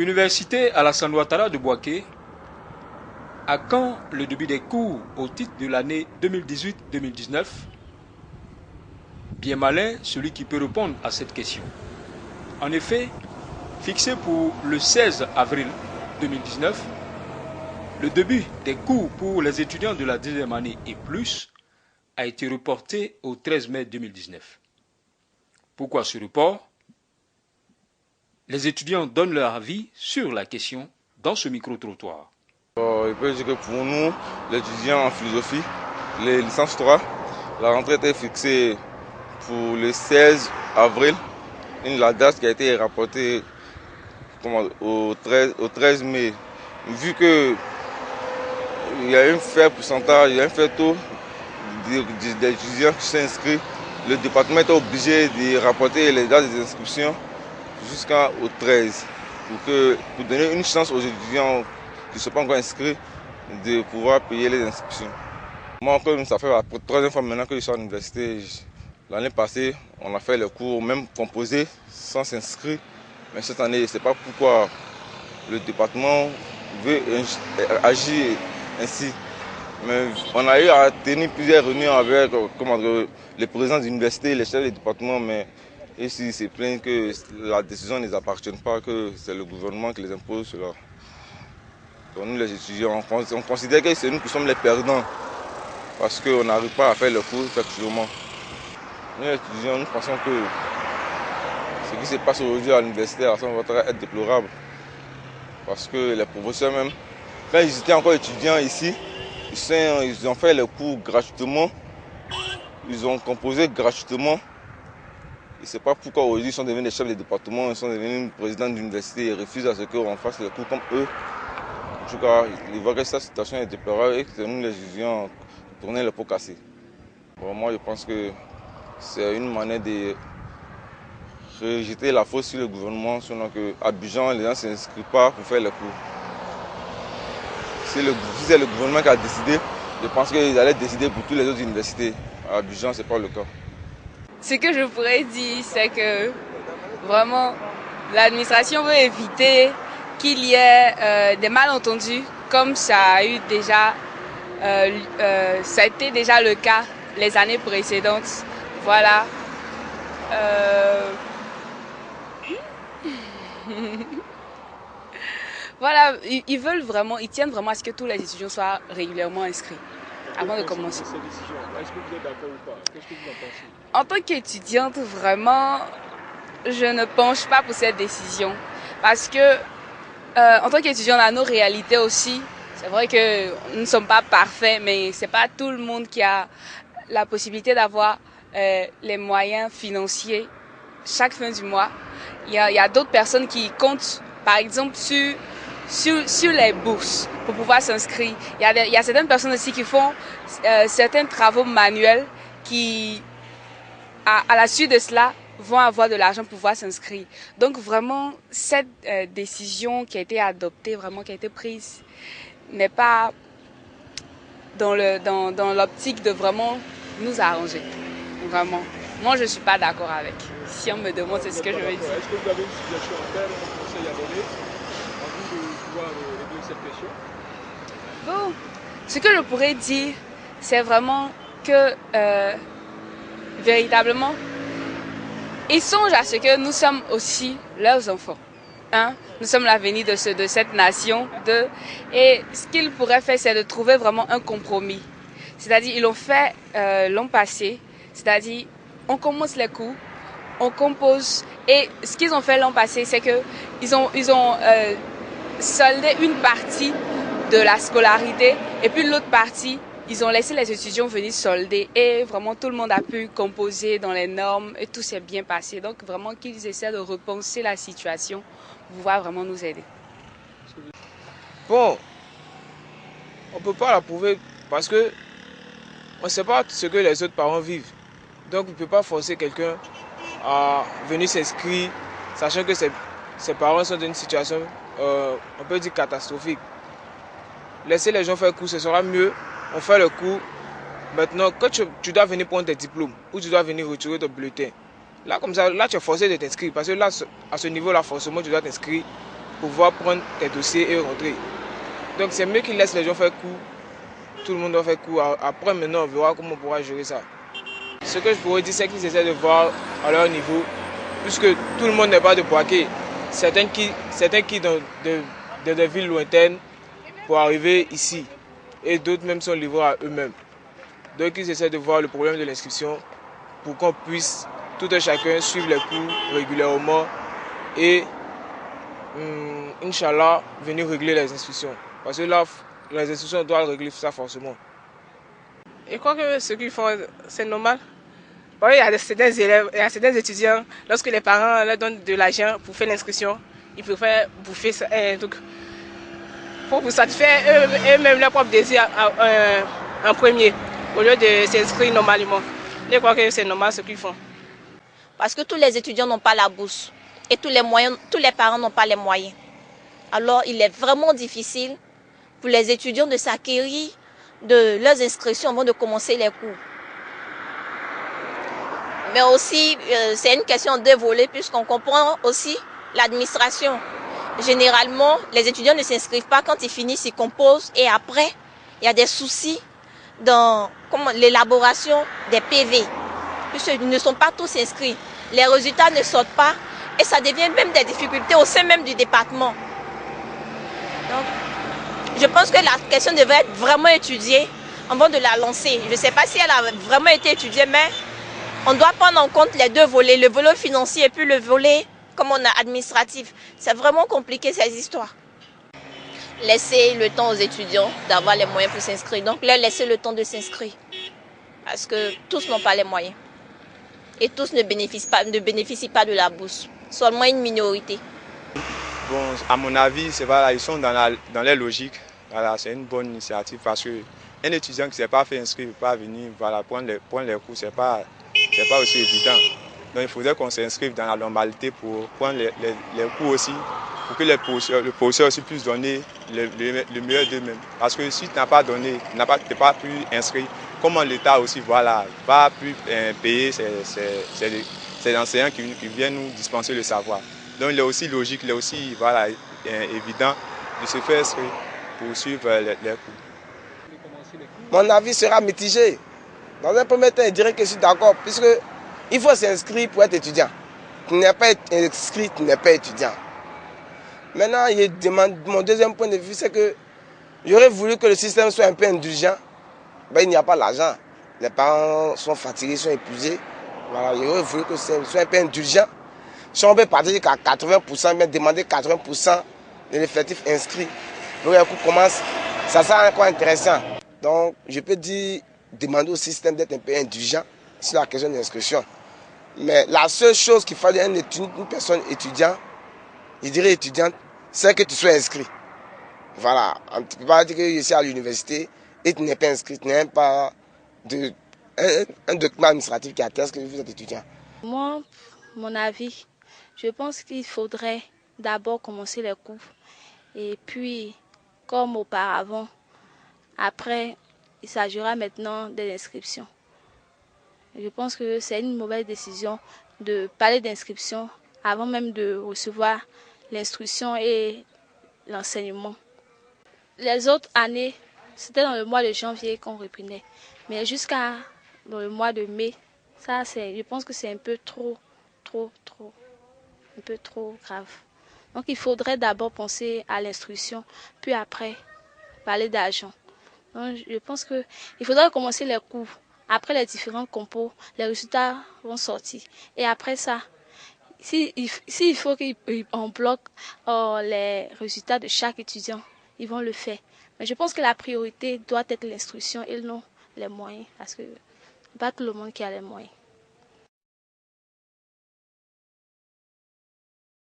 Université Alassane Ouattara de Bouaké, à quand le début des cours au titre de l'année 2018-2019? Bien malin celui qui peut répondre à cette question. En effet, fixé pour le 16 avril 2019, le début des cours pour les étudiants de la deuxième année et plus a été reporté au 13 mai 2019. Pourquoi ce report? Les étudiants donnent leur avis sur la question dans ce micro-trottoir. Je peux dire que pour nous, les étudiants en philosophie, les licences 3, la rentrée était fixée pour le 16 avril, la date qui a été rapportée au 13 mai. Vu qu'il y a un faible pourcentage, il y a un faible taux d'étudiants qui sont inscrits, le département est obligé de rapporter les dates des inscriptions jusqu'au 13 pour donner une chance aux étudiants qui ne sont pas encore inscrits de pouvoir payer les inscriptions. Moi, comme ça fait la troisième fois maintenant que je suis à l'université, l'année passée, on a fait les cours même composés sans s'inscrire. Mais cette année, je ne sais pas pourquoi le département veut agir ainsi. Mais on a eu à tenir plusieurs réunions avec les présidents de l'université, les chefs des départements, mais ici, c'est plein que la décision ne les appartient pas, que c'est le gouvernement qui les impose cela. Donc nous, les étudiants, on considère que c'est nous qui sommes les perdants parce qu'on n'arrive pas à faire le cours effectivement. Nous, les étudiants, nous pensons que ce qui se passe aujourd'hui à l'université va être déplorable parce que les professeurs même, quand ils étaient encore étudiants ici, ils ont fait les cours gratuitement, ils ont composé gratuitement. Je ne sais pas pourquoi aujourd'hui ils sont devenus des chefs de département, ils sont devenus présidents d'université et refusent à ce qu'on fasse les cours comme eux. En tout cas, ils voient que cette situation est déplorable et que nous les étudiants tourner le pot cassé. Bon, moi je pense que c'est une manière de rejeter la faute sur le gouvernement, selon qu'à Abidjan, les gens ne s'inscrivent pas pour faire les cours. Si c'est le gouvernement qui a décidé, je pense qu'ils allaient décider pour toutes les autres universités. À Abidjan, ce n'est pas le cas. Ce que je pourrais dire, c'est que vraiment, l'administration veut éviter qu'il y ait des malentendus, comme ça a eu déjà, ça a été déjà le cas les années précédentes. Voilà. Voilà, ils tiennent vraiment à ce que tous les étudiants soient régulièrement inscrits avant de commencer. Est-ce que vous êtes d'accord ou pas? Qu'est-ce que vous en pensez? En tant qu'étudiante, vraiment, je ne penche pas pour cette décision. Parce que, en tant qu'étudiant, on a nos réalités aussi. C'est vrai que nous ne sommes pas parfaits, mais c'est pas tout le monde qui a la possibilité d'avoir les moyens financiers chaque fin du mois. Il y a d'autres personnes qui comptent, par exemple, sur les bourses pour pouvoir s'inscrire. Il y a certaines personnes aussi qui font certains travaux manuels qui, à la suite de cela, vont avoir de l'argent pour pouvoir s'inscrire. Donc vraiment, cette décision qui a été adoptée, vraiment qui a été prise, n'est pas dans l'optique de vraiment nous arranger. Vraiment. Moi, je ne suis pas d'accord avec. Si on me demande, c'est ce que je veux dire. Est-ce que vous avez une suggestion à faire, un conseil à donner à vous de pouvoir régler cette question? Bon, ce que je pourrais dire, c'est vraiment que véritablement, ils songent à ce que nous sommes aussi leurs enfants. Hein? Nous sommes l'avenir de cette nation. Et ce qu'ils pourraient faire, c'est de trouver vraiment un compromis. C'est-à-dire, ils l'ont fait l'an passé. C'est-à-dire, on commence les cours, on compose. Et ce qu'ils ont fait l'an passé, c'est qu'ils ont soldé une partie de la scolarité. Et puis l'autre partie, ils ont laissé les étudiants venir solder. Et vraiment, tout le monde a pu composer dans les normes et tout s'est bien passé. Donc, vraiment, qu'ils essaient de repenser la situation pour pouvoir vraiment nous aider. Bon, on ne peut pas l'approuver parce que on ne sait pas ce que les autres parents vivent. Donc, on ne peut pas forcer quelqu'un à venir s'inscrire, sachant que ses parents sont dans une situation, on peut dire, catastrophique. Laisser les gens faire le cours, ce sera mieux. On fait le cours. Maintenant, quand tu dois venir prendre tes diplômes ou tu dois venir retirer ton bulletin, là, comme ça, là, tu es forcé de t'inscrire. Parce que là, à ce niveau-là, forcément, tu dois t'inscrire pouvoir prendre tes dossiers et rentrer. Donc c'est mieux qu'ils laissent les gens faire cours. Tout le monde doit faire cours. Après, maintenant, on verra comment on pourra gérer ça. Ce que je pourrais dire, c'est qu'ils essaient de voir à leur niveau, puisque tout le monde n'est pas de Bouaké. Certains qui dans des villes lointaines pour arriver ici. Et d'autres même sont livrés à eux-mêmes. Donc ils essaient de voir le problème de l'inscription pour qu'on puisse tout un chacun suivre les cours régulièrement et Inch'Allah venir régler les inscriptions. Parce que là, les institutions doivent régler ça forcément. Je crois que ce qu'ils font, c'est normal. Bon, il y a certains élèves, il y a certains étudiants, lorsque les parents leur donnent de l'argent pour faire l'inscription, ils préfèrent bouffer ça, pour satisfaire eux-mêmes leur propre désir en premier, au lieu de s'inscrire normalement. Je crois que c'est normal ce qu'ils font. Parce que tous les étudiants n'ont pas la bourse et tous les parents n'ont pas les moyens. Alors, il est vraiment difficile pour les étudiants de s'acquérir de leurs inscriptions avant de commencer les cours. Mais aussi, c'est une question de volets puisqu'on comprend aussi l'administration. Généralement, les étudiants ne s'inscrivent pas quand ils finissent, ils composent et après, il y a des soucis dans l'élaboration des PV. Puisqu'ils ne sont pas tous inscrits. Les résultats ne sortent pas et ça devient même des difficultés au sein même du département. Donc, je pense que la question devrait être vraiment étudiée avant de la lancer. Je ne sais pas si elle a vraiment été étudiée, mais on doit prendre en compte les deux volets, le volet financier et puis le volet, comme on a administratif. C'est vraiment compliqué ces histoires. Laisser le temps aux étudiants d'avoir les moyens pour s'inscrire. Donc leur laisser le temps de s'inscrire. Parce que tous n'ont pas les moyens. Et tous ne bénéficient pas de la bourse. Seulement une minorité. Bon, à mon avis, voilà, ils sont dans les logiques. Voilà, c'est une bonne initiative parce qu'un étudiant qui ne s'est pas fait inscrire ne peut pas venir prendre les cours, ce n'est pas aussi évident. Donc il faudrait qu'on s'inscrive dans la normalité pour prendre les cours aussi, pour que le professeur aussi puisse donner le meilleur d'eux-mêmes. Parce que si tu n'as pas donné, tu n'es pas pu inscrire, comment l'État aussi va plus payer ces enseignants qui viennent nous dispenser le savoir. Donc il est aussi logique, il est aussi évident de se faire inscrire pour suivre les cours. Mon avis sera mitigé. Dans un premier temps, je dirais que je suis d'accord, puisqu'il faut s'inscrire pour être étudiant. Tu n'es pas inscrit, tu n'es pas étudiant. Maintenant, mon deuxième point de vue, c'est que j'aurais voulu que le système soit un peu indulgent. Ben, il n'y a pas l'argent. Les parents sont fatigués, sont épuisés. Voilà, j'aurais voulu que ce soit un peu indulgent. Si on peut partir qu'à 80%, mais demander 80% de l'effectif inscrit, pour que le cours commence, ça sera encore intéressant. Donc, je peux demander au système d'être un peu indulgent sur la question de l'inscription. Mais la seule chose qu'il fallait une personne étudiante, je dirais étudiante, c'est que tu sois inscrit. Voilà, on ne peut pas dire que je suis à l'université et tu n'es pas inscrit, tu n'as pas un document administratif qui atteste que vous êtes étudiant. Moi, mon avis, je pense qu'il faudrait d'abord commencer les cours et puis, comme auparavant, après, il s'agira maintenant des inscriptions. Je pense que c'est une mauvaise décision de parler d'inscription avant même de recevoir l'instruction et l'enseignement. Les autres années, c'était dans le mois de janvier qu'on reprenait. Mais jusqu'à dans le mois de mai, je pense que c'est un peu trop grave. Donc il faudrait d'abord penser à l'instruction, puis après parler d'argent. Donc, je pense qu'il faudrait commencer les cours. Après les différents compos, les résultats vont sortir. Et après ça, s'il faut qu'on bloque les résultats de chaque étudiant, ils vont le faire. Mais je pense que la priorité doit être l'instruction et non les moyens. Parce que pas tout le monde qui a les moyens.